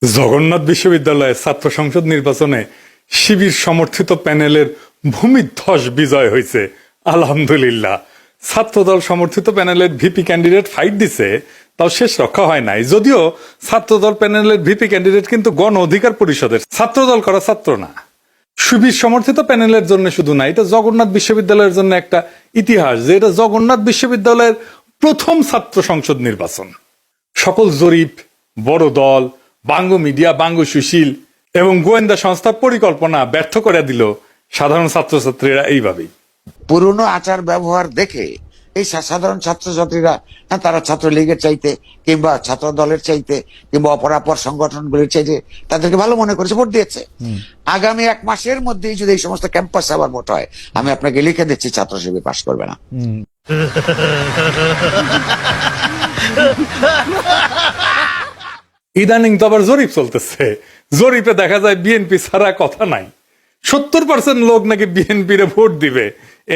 জগন্নাথ বিশ্ববিদ্যালয়ের ছাত্র সংসদ নির্বাচনে শিবির সমর্থিত প্যানেলের ভূমিধ্বস বিজয় হয়েছে। আলহামদুলিল্লাহ। ছাত্রদল সমর্থিত প্যানেলের ভিপি ক্যান্ডিডেট ফাইট দিছে, তাও শেষ রক্ষা হয় নাই। যদিও ছাত্রদল প্যানেলের ভিপি ক্যান্ডিডেট কিন্তু গণ অধিকার পরিষদের, ছাত্রদল করা ছাত্র না। শিবির সমর্থিত প্যানেলের জন্য শুধু না, এটা জগন্নাথ বিশ্ববিদ্যালয়ের জন্য একটা ইতিহাস যে এটা জগন্নাথ বিশ্ববিদ্যালয়ের প্রথম ছাত্র সংসদ নির্বাচন। সকল জরিপ, বড় দল, বাঙ্গু মিডিয়া, বাঙ্গু সুশীল এবং গোয়েন্দা সংস্থার পরিকল্পনা ব্যর্থ করে দিল সাধারণ ছাত্রছাত্রীরা এইভাবেই। পুরনো আচার ব্যবহার দেখে এই সাধারণ ছাত্রছাত্রীরা তারা ছাত্রলীগের চাইতে কিংবা ছাত্র দলের চাইতে কিংবা অপরাপর সংগঠনগুলির চাইতে তাদেরকে ভালো মনে করেছে, ভোট দিয়েছে। আগামী 1 মাসের মধ্যেই যদি এই সমস্ত ক্যাম্পাস আবার ভোট হয়, আমি আপনাকে লিখে দিচ্ছি ছাত্র শিবির পাশ করবে না। ইদানিং তো আবার জরিপ চলতেছে। জরিপে দেখা যায় বিএনপি ছাড়া কথা নাই। 70% লোক নাকি বিএনপির ভোট দিবে।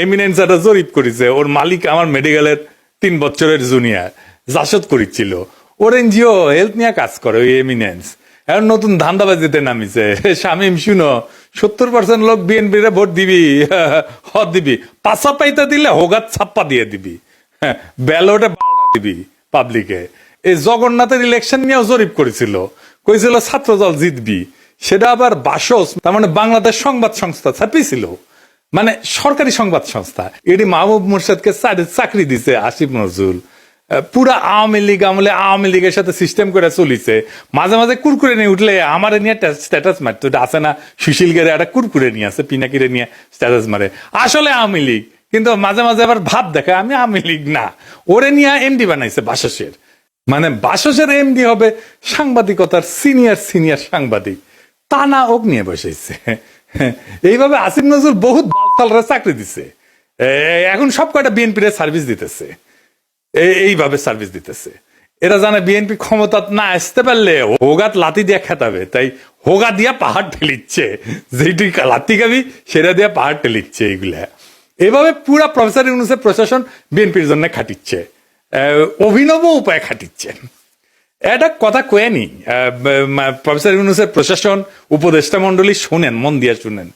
এমিনেন্স একটা জরিপ করেছে, ওর মালিক আমার মেডিকেলের 3 বছরের জুনিয়র জাসদ করেছিল। ওর এনজিও হেলথ নিয়ে কাজ করে ওই এমিনেন্স। এখন নতুন ধান্দাবাজিতে নামিছে। শামীম শুনো, 70% লোক বিএনপির ভোট দিবি, হদ দিবি, পাশা পাইতে দিলে হোগাত ছাপ্পা দিয়ে দিবি, ব্যালটে দিবি পাবলিকে। এই জগন্নাথের ইলেকশন নিয়েও জরিপ করেছিল, কইছিল ছাত্রদল জিতবি। সেটা আবার বাসস, তার মানে বাংলাদেশ সংবাদ সংস্থা ছাপিয়েছিল, মানে সরকারি সংবাদ সংস্থা। এটি মাহবুব মুর্শেদকে চাকরি দিছে আসিফ নজরুল। পুরা আওয়ামী লীগ আমলে আওয়ামী লীগের সাথে সিস্টেম করে চলিছে। মাঝে মাঝে কুরকুরে নিয়ে উঠলে আমার নিয়ে স্ট্যাটাস মারতো। এটা আছে না, সুশীল গেরে একটা কুরকুরে নিয়ে আছে, পিনাকিরে নিয়ে স্ট্যাটাস মারে। আসলে আওয়ামী লীগ, কিন্তু মাঝে মাঝে আবার ভাব দেখায় আমি আওয়ামী লীগ না। ওরে নিয়ে এমডি বানাইছে বাসসের। মানে বাসসের এমডি হবে সাংবাদিকতার সিনিয়র সাংবাদিক, তা না ওক নিয়ে বসেছে। এইভাবে আসিফ নজরুল বহুত বালতালরা চাকরি দিছে। এখন সব কয়টা বিএনপির সার্ভিস দিতেছে, এইভাবে সার্ভিস দিতেছে। এরা জানে বিএনপি ক্ষমতা না আসতে পারলে হোগাত লাতি দিয়া খেতাবে, তাই হোগা দিয়া পাহাড় ঠেলিচ্ছে। যেটি লাতি খাবি সেটা দিয়া পাহাড় ঠেলিচ্ছে। এইগুলা এভাবে পুরা প্রফেসর ইউনূসের প্রশাসন বিএনপির জন্য খাটিচ্ছে, অভিনব উপায় খাটিচ্ছে। এটা কথা কয়েনি প্রফেসর ইউনূসের প্রশাসন, উপদেষ্টা মন্ডলী শুনেন, মন দিয়ে শুনেন।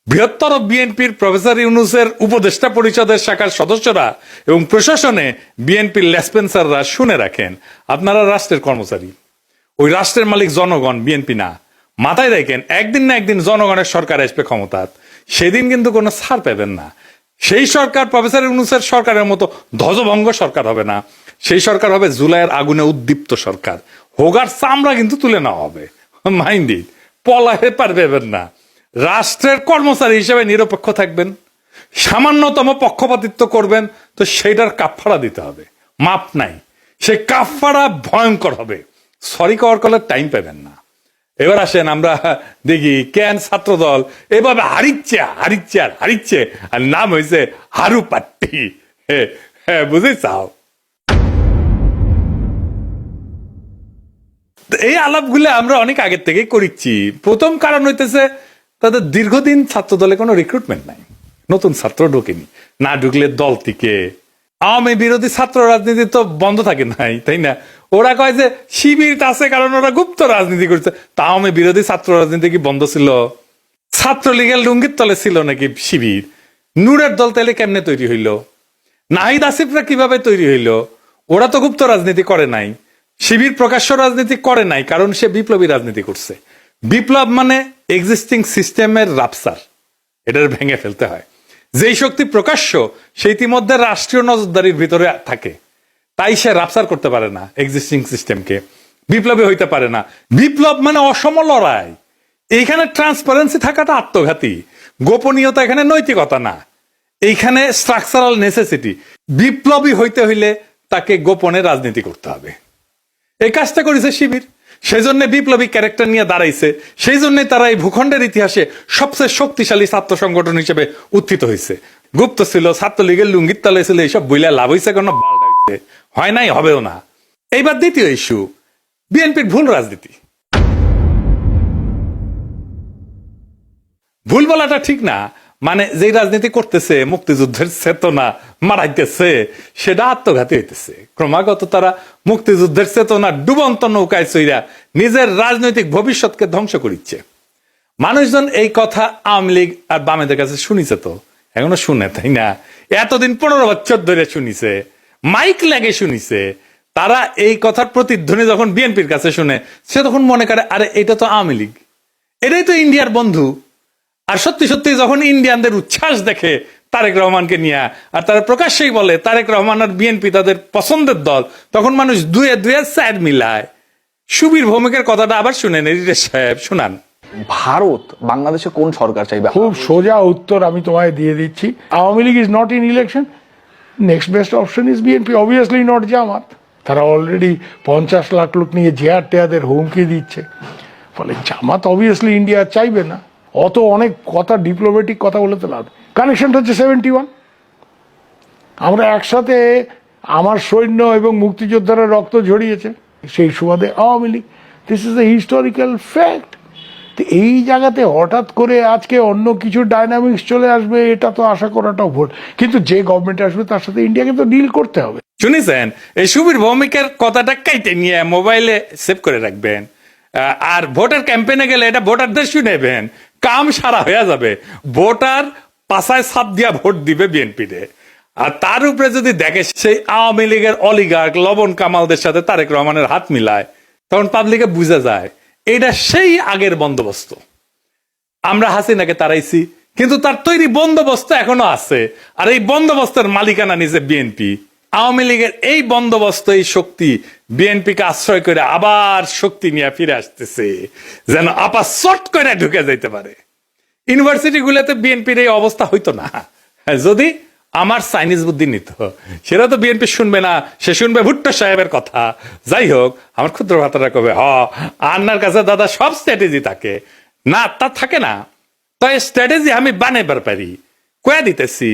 বৃহত্তর বিএনপির প্রফেসর ইউনূসের উপদেষ্টা পরিষদের শাখার সদস্যরা এবং প্রশাসনে বিএনপির লেসপেন্সাররা শুনে রাখেন, আপনারা রাষ্ট্রের কর্মচারী, ওই রাষ্ট্রের মালিক জনগণ, বিএনপি না। মাথায় রাখেন, একদিন না একদিন জনগণের সরকার আসবে ক্ষমতা, সেদিন কিন্তু কোনো ছাড় পাবেন না। সেই সরকার প্রফেসর ইউনূসের সরকারের মতো ধ্বজভঙ্গ সরকার হবে না। সেই সরকার হবে জুলাইয়ের আগুনে উদ্দীপ্ত সরকার। হোগার চামড়া কিন্তু তুলে নেওয়া হবে, মাইন্ড ইট। পলাহে পারবেন না। রাষ্ট্রের কর্মচারী হিসেবে নিরপেক্ষ থাকবেন, সামান্যতম পক্ষপাতিত্ব করবেন তো সেইটার কাফফারা দিতে হবে, মাপ নাই। সেই কাফফারা ভয়ঙ্কর হবে, সরি কওয়ার কলে টাইম পাবেন না। এবার আসেন আমরা দেখি কেন ছাত্রদল এভাবে হারিচ্ছে আর নাম হয়েছে হারু পাট্টি। হ্যাঁ বুঝে চাও। এই আলাপগুলো আমরা অনেক আগের থেকেই করিচ্ছি। প্রথম কারণ হইতেছে তাদের দীর্ঘদিন ছাত্র দলে কোনো রিক্রুটমেন্ট নাই, নতুন ছাত্র ঢোকেনি। না ঢুকলে দল থেকে আওয়ামী বিরোধী ছাত্র রাজনীতি তো বন্ধ থাকে নাই, তাই না? ওরা কয় যে শিবির আছে কারণ ওরা গুপ্ত রাজনীতি করছে। তা আওয়ামী বিরোধী ছাত্র রাজনীতি কি বন্ধ ছিল? ছাত্রলীগের লুঙ্গির তলে ছিল নাকি শিবির? নূরের দল তাইলে কেমনে তৈরি হইল? নাহিদ আসিফরা কিভাবে তৈরি হইল? ওরা তো গুপ্ত রাজনীতি করে নাই। শিবির প্রকাশ্য রাজনীতি করে নাই, কারণ সে বিপ্লবী রাজনীতি করছে। বিপ্লব মানে এক্সিস্টিং সিস্টেমের রাপসার, এটার ভেঙে ফেলতে হয়। যেই শক্তি প্রকাশ্য সে ইতিমধ্যে রাষ্ট্রীয় নজরদারির ভিতরে থাকে, তাই সে রাপসার করতে পারে না এক্সিস্টিং সিস্টেমকে, বিপ্লবী হইতে পারে না। বিপ্লব মানে অসম লড়াই। এইখানে ট্রান্সপারেন্সি থাকাটা আত্মঘাতী, গোপনীয়তা এখানে নৈতিকতা না, এইখানে স্ট্রাকচারাল নেসেসিটি। বিপ্লবী হইতে হইলে তাকে গোপনে রাজনীতি করতে হবে। এই কাজটা করেছে শিবির, সেই জন্য বিপ্লবী ক্যারেক্টার নিয়ে দাঁড়াইছে। সেই জন্য তারা এই ভূখণ্ডের ইতিহাসে সবচেয়ে শক্তিশালী ছাত্র সংগঠন হিসেবে উত্থিত হয়েছে। গুপ্ত ছিল, ছাত্রলীগের লুঙ্গির তলে ছিল, এইসব বইলা লাভ হয়েছে কেন? বালটা হয়েছে, হয় নাই, হবেও না। এইবার দ্বিতীয় ইস্যু, বিএনপির ভুল রাজনীতি। ভুল বলাটা ঠিক না, মানে যে রাজনীতি করতেছে মুক্তিযুদ্ধের চেতনা মারাইতেছে সেটা আত্মঘাতী হইতেছে। ক্রমাগত তারা মুক্তিযুদ্ধের চেতনা ডুবন্ত নৌকায় চইরা নিজের রাজনৈতিক ভবিষ্যৎকে ধ্বংস করিচ্ছে। মানুষজন এই কথা আওয়ামী লীগ আর বামেদের কাছে শুনিছে, তো এখনো শুনে, তাই না? এতদিন 15 বছর ধরে শুনিছে, মাইক লাগে শুনিছে। তারা এই কথার প্রতিধ্বনি যখন বিএনপির কাছে শুনে, সে তখন মনে করে আরে এটা তো আওয়ামী লীগ, এটাই তো ইন্ডিয়ার বন্ধু। আর সত্যি সত্যি যখন ইন্ডিয়ানদের উচ্ছ্বাস দেখে তারেক রহমানকে নিয়ে, আর তারা প্রকাশ্যেই বলে তারেক রহমান আর বিএনপি তাদের পছন্দের দল, তখন মানুষ দুয়ে দুয়ে স্যার মিলায়। সুবীর ভৌমিকের কথাটা আবার শুনেন, এডিটর সাহেব শুনান। ভারত বাংলাদেশে কোন সরকার চাইবে? খুব সোজা উত্তর আমি তোমায় দিয়ে দিচ্ছি। Awami League is not in election, next best option is BNP, obviously not Jamaat. তারা অলরেডি 50 লাখ লোক নিয়ে জেহার টেয়াদের হুমকি দিচ্ছে, ফলে জামাত অবভিয়াসলি ইন্ডিয়া চাইবে না। অত অনেক কথা, ডিপ্লোম্যাটিক কথা বলে তো লাভ। কানেকশনটা হচ্ছে 71। আমরা একসাথে, আমার সৈন্য এবং মুক্তিযোদ্ধারা রক্ত ঝরিয়েছে, সেই সুবাদে Awami League. This is a historical fact. এই জায়গাতে হঠাৎ করে আজকে অন্য কিছু ডাইনামিক্স চলে আসবে, এটা তো আশা করাটাও ভুল। কিন্তু যে গভর্নমেন্ট আসবে তার সাথে ইন্ডিয়াকে তো ডিল করতে হবে। শুনেছেন? এই সুবীর ভৌমিকের কথাটা কাইতে নিয়ে মোবাইলে সেভ করে রাখবেন, আর ভোটার ক্যাম্পেইনে গেলে এটা ভোটারদের শুনেবেন, কাম সারা হয়ে যাবে। ভোটার পাশায় ছাপ দিয়া ভোট দিবে বিএনপিতে। আর তার উপরে যদি দেখে সেই আওয়ামী লীগের অলিগার্ক লবণ কামালদের সাথে তারেক রহমানের হাত মিলায়, তখন পাবলিকে বুঝা যায় এটা সেই আগের বন্দোবস্ত। আমরা হাসিনাকে তাড়াইছি, কিন্তু তার তৈরি বন্দোবস্ত এখনো আছে, আর এই বন্দোবস্তের মালিকানা নিজে বিএনপি। আওয়ামী লীগের এই বন্দোবস্ত, এই শক্তি বিএনপিকে আশ্রয় করে আবার শক্তি নিয়ে ফিরে আসতেছে, যেন আপা শর্ট করে ঢুকে যাইতে পারে। ইউনিভার্সিটি গুলোতে বিএনপির এই অবস্থা হইতো না যদি আমার চাইনিজ বুদ্ধি নিত। সেটা তো বিএনপি শুনবে না, সে শুনবে ভুট্টো সাহেবের কথা। যাই হোক, আমার ক্ষুদ্র ভাতারা কবে আন্নার কাছে দাদা সব স্ট্র্যাটেজি থাকে না, তা থাকে না। তো এই স্ট্র্যাটেজি আমি বানাইবার পারি, কয়া দিতেছি,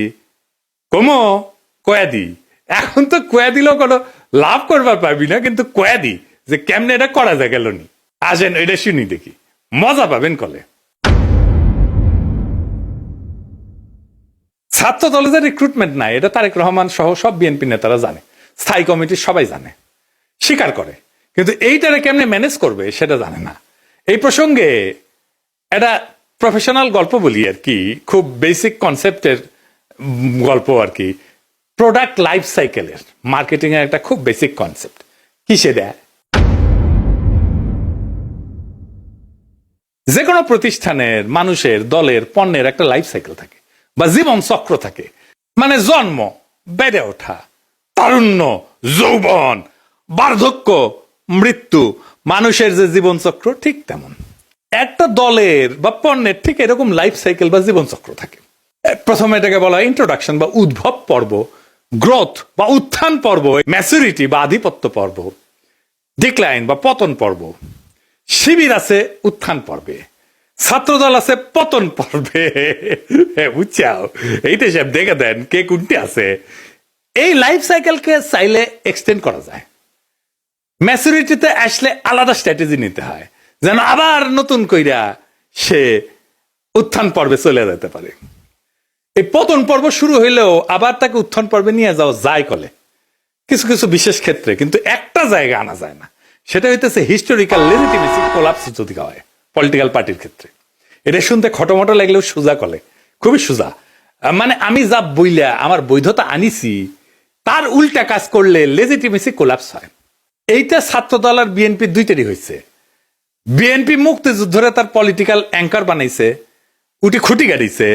কমো কয়া দি। এখন তো কয়া দিলেও কোনো লাভ করবার পারবি না, কিন্তু কয়া দি যে কেমনে এটা করা যায় গেল নি। আসেন এটা শুনি দেখি, মজা পাবেন কলে। ছাত্র দলে যে রিক্রুটমেন্ট নাই, এটা তারেক রহমান সহ সব বিএনপি নেতারা জানে, স্থায়ী কমিটির সবাই জানে, স্বীকার করে। কিন্তু এইটারে কেমনে ম্যানেজ করবে সেটা জানে না। এই প্রসঙ্গে এটা প্রফেশনাল গল্প বলি আর কি, খুব বেসিক কনসেপ্টের গল্প আর কি। প্রোডাক্ট লাইফ সাইকেলের মার্কেটিং এর একটা খুব বেসিক কনসেপ্ট। কি সেটা? যে কোনো প্রতিষ্ঠানের, মানুষের, দলের, পণ্যের একটা লাইফ সাইকেল থাকে বা জীবন চক্র থাকে। মানে জন্ম, বেড়ে ওঠা, তারুণ্য, যৌবন, বার্ধক্য, মৃত্যু। মানুষের যে জীবন চক্র ঠিক তেমন একটা দলের বা পণ্যের ঠিক এরকম লাইফ সাইকেল বা জীবন চক্র থাকে। প্রথমে এটাকে বলা হয় ইন্ট্রোডাকশন বা উদ্ভব পর্ব, গ্রোথ বা উত্থান পর্ব, ম্যাচুরিটি বা আধিপত্য পর্ব, ডিক্লাইন বা পতন পর্ব। শিবির আছে উত্থান পর্বে, ছাত্রদল আছে পতন পর্বে। বুঝছাও? এইটা সব দেখে দেন কে কোনটি আছে। এই লাইফ সাইকেলকে চাইলে এক্সটেন্ড করা যায়। ম্যাচুরিটিতে আসলে আলাদা স্ট্র্যাটেজি নিতে হয়, যেন আবার নতুন কইরা সে উত্থান পর্বে চলে যেতে পারে। এই পতন পর্ব শুরু হইলেও আবার তাকে উত্থান পর্বে নিয়ে যাওয়া যায় কলে কিছু কিছু বিশেষ ক্ষেত্রে, কিন্তু একটা জায়গা আনা যায় না। সেটা হইতেছে হিস্টোরিক্যাল লেজিটিমেসি কোলাপস যদি হয় পলিটিক্যাল পার্টির ক্ষেত্রে। এটা শুনতে খটোমটো লাগলেও সোজা কলে, খুবই সোজা। মানে আমি যা বইলা আমার বৈধতা আনিছি তার উল্টা কাজ করলে লেজিটিমেসি কোলাপস হয়। এইটা ছাত্রদল আর বিএনপি দুইটারই হয়েছে। বিএনপি মুক্তিযুদ্ধরে তার পলিটিক্যাল অ্যাঙ্কার বানাইছে, উটি খুঁটি গাড়িছে,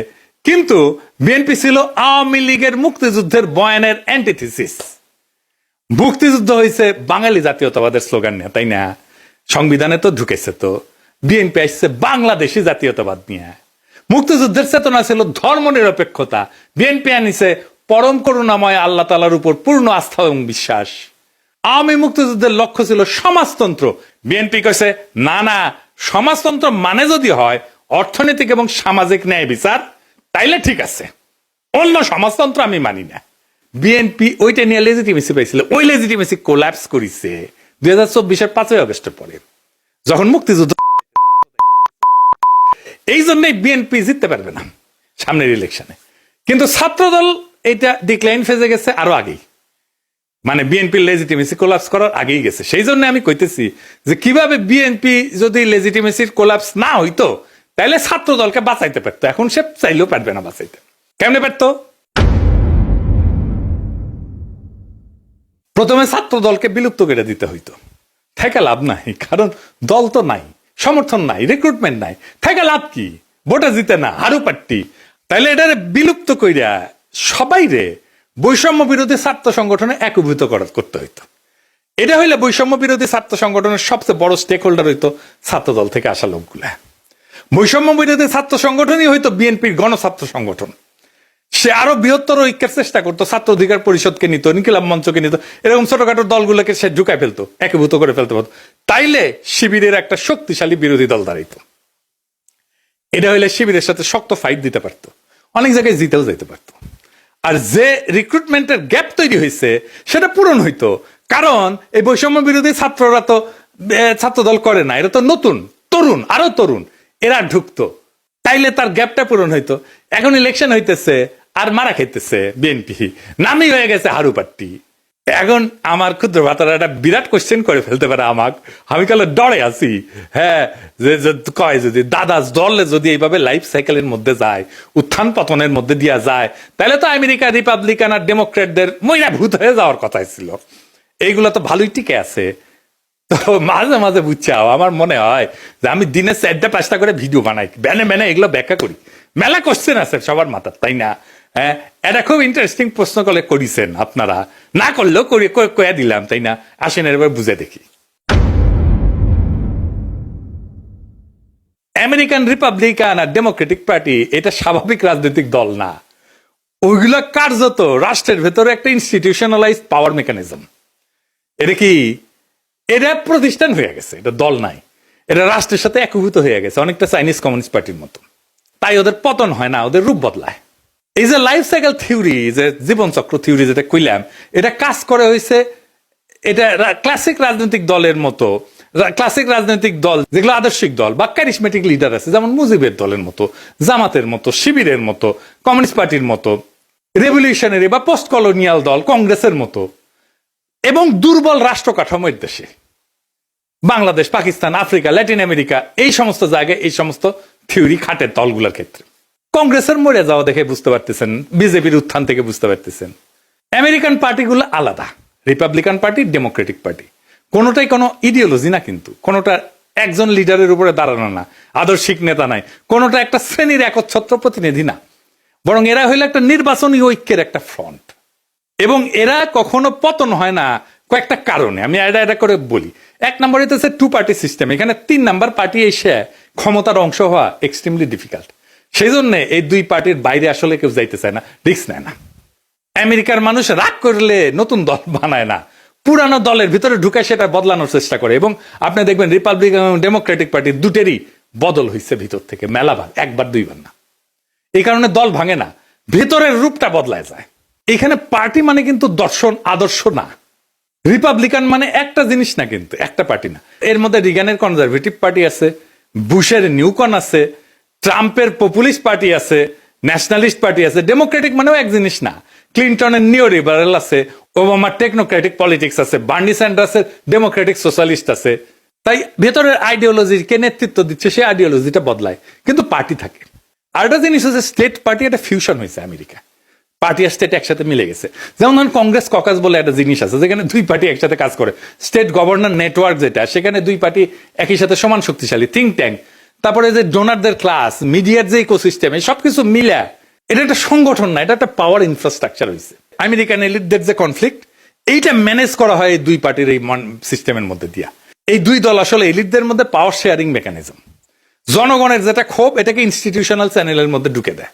কিন্তু বিএনপি ছিল আওয়ামী লীগের মুক্তিযুদ্ধের বয়ানের অ্যান্টিথিসিস। মুক্তিযুদ্ধ হয়েছে বাঙালি জাতীয়তাবাদের স্লোগান নিয়ে, তাই না? সংবিধানে তো ঢুকেছে। তো বিএনপি আসছে বাংলাদেশি জাতীয়তাবাদ নিয়ে। মুক্তিযুদ্ধের চেতনা ছিল ধর্ম নিরপেক্ষতা, বিএনপি আনিছে পরম করুণাময় আল্লাহ তাআলার উপর পূর্ণ আস্থা এবং বিশ্বাস। আওয়ামী মুক্তিযুদ্ধের লক্ষ্য ছিল সমাজতন্ত্র, বিএনপি কইছে না না, সমাজতন্ত্র মানে যদি হয় অর্থনৈতিক এবং সামাজিক ন্যায় বিচার, তাইলে ঠিক আছে, অন্য সমাজতন্ত্র আমি মানি না। বিএনপি ওইটা নিয়ে লেজিটিমেসি পাইছিল, ওই লেজিটিমেসি কোল্যাপস করেছে 2024-এর 5ই আগস্টের পরে, যখন মুক্তিযুদ্ধ। এই জন্যই বিএনপি জিততে পারবে না। সামনের ইলেকশনে। কিন্তু ছাত্রদল এটা ডিক্লাইন ফেজে গেছে আরো আগেই, মানে বিএনপির লেজিটিমেসি কোলাপস করার আগেই গেছে। সেই জন্য আমি কইতেছি যে কিভাবে বিএনপি যদি লেজিটিমেসির কোলাপস না হইতো তাহলে ছাত্র দলকে বাঁচাইতে পারতো, এখন সে চাইলেও পারবে না বাঁচাইতে। কেমনে পারতো? প্রথমে ছাত্র দলকে বিলুপ্ত করে দিতে হইতো, থেকে লাভ নাই, কারণ দল তো নাই, সমর্থন নাই, রিক্রুটমেন্ট নাই, থেকে লাভ কি? ভোটে জিতে না, হারু পাট্টি। তাইলে এটারে বিলুপ্ত কইরা সবাই রে বৈষম্য বিরোধী ছাত্র সংগঠনে একীভূত করতে হইতো। এটা হইলে বৈষম্য বিরোধী ছাত্র সংগঠনের সবচেয়ে বড় স্টেক হোল্ডার হইতো ছাত্র দল থেকে আসা লোকগুলা। বৈষম্য বিরোধী ছাত্র সংগঠনই হইতো বিএনপির গণছাত্র সংগঠন। সে আরো বৃহত্তর ঐক্যের চেষ্টা করতো, ছাত্র অধিকার পরিষদকে নিত, ইনকিলাব মঞ্চকে নিত, এরকম ছোটখাটো দলগুলোকে সে ঢুকায় ফেলতো, একীভূত করে ফেলতে পারতো। তাইলে শিবিরের একটা শক্তিশালী বিরোধী দল দাঁড়াইতো। এটা হইলে শিবিরের সাথে শক্ত ফাইট দিতে পারতো, অনেক জায়গায় জিতেও যেতে পারতো। আর যে রিক্রুটমেন্টের গ্যাপ তৈরি হয়েছে সেটা পূরণ হইতো, কারণ এই বৈষম্য বিরোধী ছাত্ররা তো ছাত্র দল করে না, এরা তো নতুন তরুণ, আরো তরুণ, এরা ঢুকতো, তাইলে তার গ্যাপটা পূরণ হইতো। এখন ইলেকশন হইতেছে আর মারা খাইতেছে বিএনপি, নামই হয়ে গেছে হারু পাট্টি। এখন আমার ক্ষুদ্র ভাতারা একটা বিরাট কোশ্চেন করে ফেলতে পারে আমাকে, আমি কালে ডরে আছি। হ্যাঁ, যে কয় যদি দাদা দলে যদি এইভাবে লাইফ সাইকেলের মধ্যে যায়, উত্থান পতনের মধ্যে দিয়া যায়, তাহলে তো আমেরিকা রিপাবলিকান আর ডেমোক্রেটদের মইরা ভূত হয়ে যাওয়ার কথাই ছিল। এইগুলো তো ভালোই টিকে আছে। তো মাঝে মাঝে বুঝছাও আমার মনে হয় যে আমি দিনে 4-5টা করে ভিডিও বানাই, বেনে এগুলো ব্যাখ্যা করি। মেলা কোশ্চেন আছে সবার মাথার, তাই না? হ্যাঁ, এটা খুব ইন্টারেস্টিং প্রশ্ন করে করেছেন আপনারা, না করলেও কয়ে দিলাম, তাই না? আসেন এবার বুঝে দেখি। আমেরিকান রিপাবলিকান আর ডেমোক্রেটিক পার্টি এটা স্বাভাবিক রাজনৈতিক দল না, ওইগুলো কার্যত রাষ্ট্রের ভেতরে একটা ইনস্টিটিউশনালাইজ পাওয়ার মেকানিজম। এটা কি? এটা প্রতিষ্ঠান হয়ে গেছে, এটা দল নাই, এটা রাষ্ট্রের সাথে একীভূত হয়ে গেছে, অনেকটা চাইনিজ কমিউনিস্ট পার্টির মতো। তাই ওদের পতন হয় না, ওদের রূপ বদলায়। এই যে লাইফ সাইকেল থিওরি, যে জীবনচক্র থিওরি যেটা কইলাম, এটা কাজ করে হয়েছে, এটা ক্লাসিক রাজনৈতিক দলের মতো, ক্লাসিক রাজনৈতিক দল যেগুলো আদর্শিক দল বা ক্যারিসমেটিক লিডার আছে, যেমন মুজিবের দলের মতো, জামাতের মতো, শিবিরের মতো, কমিউনিস্ট পার্টির মতো, রেভলিউশনারি বা পোস্ট কলোনিয়াল দল কংগ্রেসের মতো, এবং দুর্বল রাষ্ট্র কাঠামোর দেশে Bangladesh, Pakistan, Africa, Latin America, এই সমস্ত জায়গায় এই সমস্ত থিওরি খাটে দলগুলোর ক্ষেত্রে। কংগ্রেসের মরে যাওয়া দেখে বুঝতে পারতেছেন, বিজেপির উত্থান থেকে বুঝতে পারতেছেন। আমেরিকান পার্টিগুলো আলাদা, রিপাবলিকান পার্টি, ডেমোক্রেটিক পার্টি, কোনোটাই কোনো ইডিওলজি না, কিন্তু কোনোটা একজন লিডারের উপরে দাঁড়ানো না, আদর্শিক নেতা নাই, কোনোটা একটা শ্রেণীর একচ্ছত্র প্রতিনিধি না, বরং এরা হইলো একটা নির্বাচনী ঐক্যের একটা ফ্রন্ট। এবং এরা কখনো পতন হয় না কয়েকটা কারণে, আমি এটা করে বলি। এক নম্বর হচ্ছে 2 পার্টি সিস্টেম, এখানে 3 নাম্বার পার্টি এসে ক্ষমতার অংশ হওয়া এক্সট্রিমলি ডিফিকাল্ট। সেই জন্য এই 2 পার্টির বাইরে আসলে কেউ যাইতে চায় না, রিস্ক নেয় না। আমেরিকার মানুষ রাগ করলে নতুন দল বানায় না, পুরানো দলের ভিতরে ঢুকে সেটা বদলানোর চেষ্টা করে। এবং আপনি দেখবেন রিপাবলিকান এবং ডেমোক্রেটিক পার্টি দুটেরই বদল হয়েছে ভিতর থেকে মেলাবার, 1-2 বার না। এই কারণে দল ভাঙে না, ভেতরের রূপটা বদলায় যায়। এখানে পার্টি মানে কিন্তু দর্শন, আদর্শ না। রিপাবলিকান মানে একটা জিনিস না, কিন্তু একটা পার্টি না। এর মধ্যে রিগানের কনজারভেটিভ পার্টি আছে, বুশের নিউকন আছে, ট্রাম্পের পপুলিস্ট পার্টি আছে, ন্যাশনালিস্ট পার্টি আছে। ডেমোক্রেটিক মানেও এক জিনিস না। ক্লিন্টনের নিও লিবারেল আছে, ওবামার টেকনোক্রেটিক পলিটিক্স আছে, বার্নি স্যান্ডার্সের ডেমোক্রেটিক সোশ্যালিস্ট আছে। তাই ভেতরের আইডিওলজি কে নেতৃত্ব দিচ্ছে সেই আইডিওলজিটা বদলায়, কিন্তু পার্টি থাকে। আর একটা জিনিস হচ্ছে স্টেট পার্টি, একটা ফিউশন হয়েছে আমেরিকা, পার্টি আর স্টেট একসাথে মিলে গেছে। যেমন ধরেন কংগ্রেস ককাস বলে একটা জিনিস আছে, যেখানে 2 পার্টি একসাথে কাজ করে। স্টেট গভর্নর নেটওয়ার্ক যেটা, সেখানে 2 পার্টি একই সাথে সমান শক্তিশালী। থিঙ্ক ট্যাঙ্ক, তারপরে যে ডোনারদের ক্লাস, মিডিয়ার যে ইকোসিস্টেম, এই সবকিছু মিলে এটা একটা সংগঠন না, এটা একটা পাওয়ার ইনফ্রাস্ট্রাকচার হয়েছে। আমেরিকান এলিটদের যে কনফ্লিক্ট, এইটা ম্যানেজ করা হয় এই 2 পার্টির এই সিস্টেমের মধ্যে দিয়া। এই 2 দল আসলে এলিটদের মধ্যে পাওয়ার শেয়ারিং মেকানিজম। জনগণের যেটা ক্ষোভ, এটাকে ইনস্টিটিউশনাল চ্যানেলের মধ্যে ঢুকে দেয়।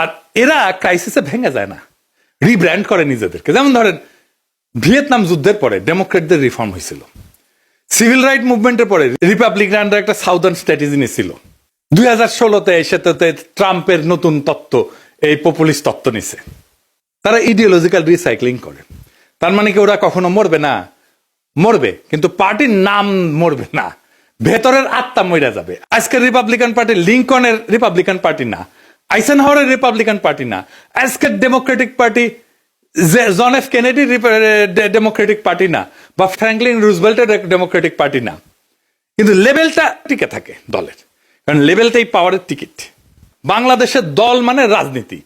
আর এরা ক্রাইসিসে ভেঙে যায় না, রিব্র্যান্ড করে নিজেদেরকে। যেমন ধরেন ভিয়েতনাম যুদ্ধের পরে ডেমোক্রেটদের রিফর্ম হয়েছিল, সিভিল রাইট মুভমেন্টের পরে রিপাবলিকানরা একটা সাউদার্ন স্ট্র্যাটেজি নিয়েছিল, 2016-তে সেটাতে ট্রাম্পের নতুন তত্ত্ব, এই পপুলিস্ট তত্ত্ব নিছে। তারা ইডিওলজিক্যাল রিসাইক্লিং করে। তার মানে কি ওরা কখনো মরবে না? মরবে, কিন্তু পার্টির নাম মরবে না, ভেতরের আত্মা মরে যাবে। আজকের রিপাবলিকান পার্টি লিঙ্কনের রিপাবলিকান পার্টি না, আইসেনহাওয়ারের রিপাবলিকান পার্টি না, আজকের Democratic party John F Kennedy Democratic party না, বা ফ্র্যাঙ্কলিন রুজভেল্টের ডেমোক্রেটিক পার্টি না, কিন্তু লেভেলটা টিকে থাকে দলের, কারণ লেভেলটাই পাওয়ারের টিকিট। বাংলাদেশের দল মানে রাজনীতি,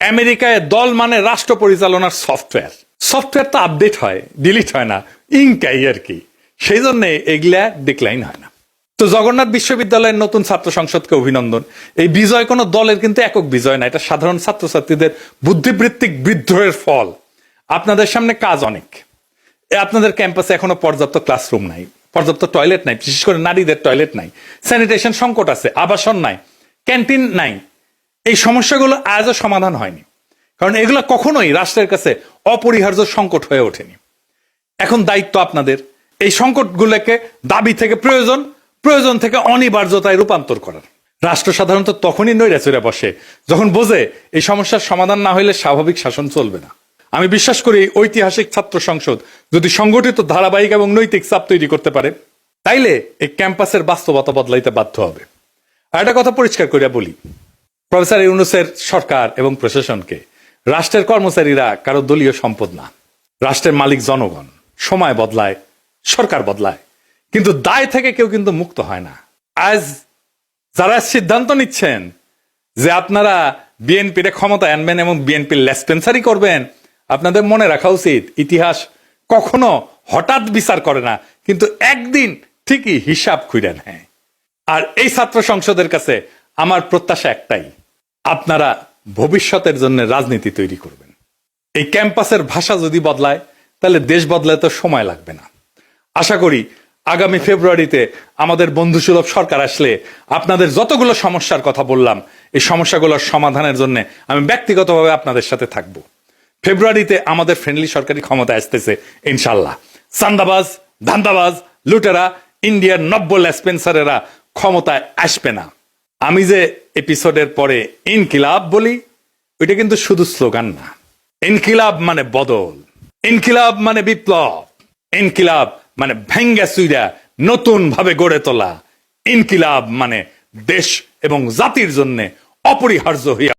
আমেরিকায় দল মানে রাষ্ট্র পরিচালনার সফটওয়্যার। সফটওয়্যার তো আপডেট হয়, ডিলিট হয় না, ইনকাই আর কি, সেই জন্য এগুলা ডিক্লাইন হয় না। তো জগন্নাথ বিশ্ববিদ্যালয়ের নতুন ছাত্র সংসদকে অভিনন্দন। এই বিজয় কোনো দলের কিন্তু একক বিজয় না, এটা সাধারণ ছাত্রছাত্রীদের বুদ্ধিবৃত্তিক বিদ্রোহের ফল। আপনাদের সামনে কাজ অনেক। আপনাদের ক্যাম্পাসে এখনো পর্যাপ্ত ক্লাসরুম নাই, পর্যাপ্ত টয়লেট নাই, বিশেষ করে নারীদের টয়লেট নাই, স্যানিটেশন সংকট আছে, আবাসন নাই, ক্যান্টিন নাই। এই সমস্যাগুলো আজও সমাধান হয়নি, কারণ এগুলো কখনোই রাষ্ট্রের কাছে অপরিহার্য সংকট হয়ে ওঠেনি। এখন দায়িত্ব আপনাদের এই সংকটগুলোকে দাবি থেকে প্রয়োজন, প্রয়োজন থেকে অনিবার্যতায় রূপান্তর করার। রাষ্ট্র সাধারণত তখনই নৈরাচরে বসে যখন বোঝে এই সমস্যার সমাধান না হইলে স্বাভাবিক শাসন চলবে না। আমি বিশ্বাস করি ঐতিহাসিক ছাত্র সংসদ যদি সংগঠিত, ধারাবাহিক এবং নৈতিক চাপ তৈরি করতে পারে, তাইলে এই ক্যাম্পাসের বাস্তবতা বদলাইতে বাধ্য হবে। আর একটা কথা পরিষ্কার করিয়া বলি, প্রফেসর ইউনূসের সরকার এবং প্রশাসনকে রাষ্ট্রের কর্মচারীরা কারো দলীয় সম্পদ না। রাষ্ট্রের মালিক জনগণ। সময় বদলায়, সরকার বদলায়, কিন্তু দায় থেকে কেউ কিন্তু মুক্ত হয় না। আজ যারা সিদ্ধান্ত নিচ্ছেন যে আপনারা বিএনপির ক্ষমতায় আনবেন এবং বিএনপির লেসপেন্সারি করবেন, আপনাদের মনে রাখা উচিত ইতিহাস কখনো হঠাৎ বিচার করে না, কিন্তু একদিন ঠিকই হিসাব খুঁড়ে নেয়। আর এই ছাত্র সংসদের কাছে আমার প্রত্যাশা একটাই, আপনারা ভবিষ্যতের জন্য রাজনীতি তৈরি করবেন। এই ক্যাম্পাসের ভাষা যদি বদলায়, তাহলে দেশ বদলায় তো সময় লাগবে না। আশা করি আগামী ফেব্রুয়ারিতে আমাদের বন্ধুসুলভ সরকার আসলে আপনাদের যতগুলো সমস্যার কথা বললাম, এই সমস্যাগুলোর সমাধানের জন্য আমি ব্যক্তিগতভাবে আপনাদের সাথে থাকব। ফেব্রুয়ারিতে আমাদের ফ্রেন্ডলি সরকারি ক্ষমতা আসতেছে ইনশাল্লাহ। চান্দাবাজ, ধান্দাবাজ, লুটেরা, ইন্ডিয়ার নব্য লেসপেন্সারেরা ক্ষমতায় আসবে না। আমি যে এপিসোডের পরে ইনকিলাব বলি, ওইটা কিন্তু শুধু স্লোগান না। ইনকিলাব মানে বদল, ইনকিলাব মানে বিপ্লব, ইনকিলাব মানে ভেঙ্গা চুইরা নতুন ভাবে গড়ে তোলা, ইনকিলাব মানে দেশ এবং জাতির জন্য অপরিহার্য হইয়া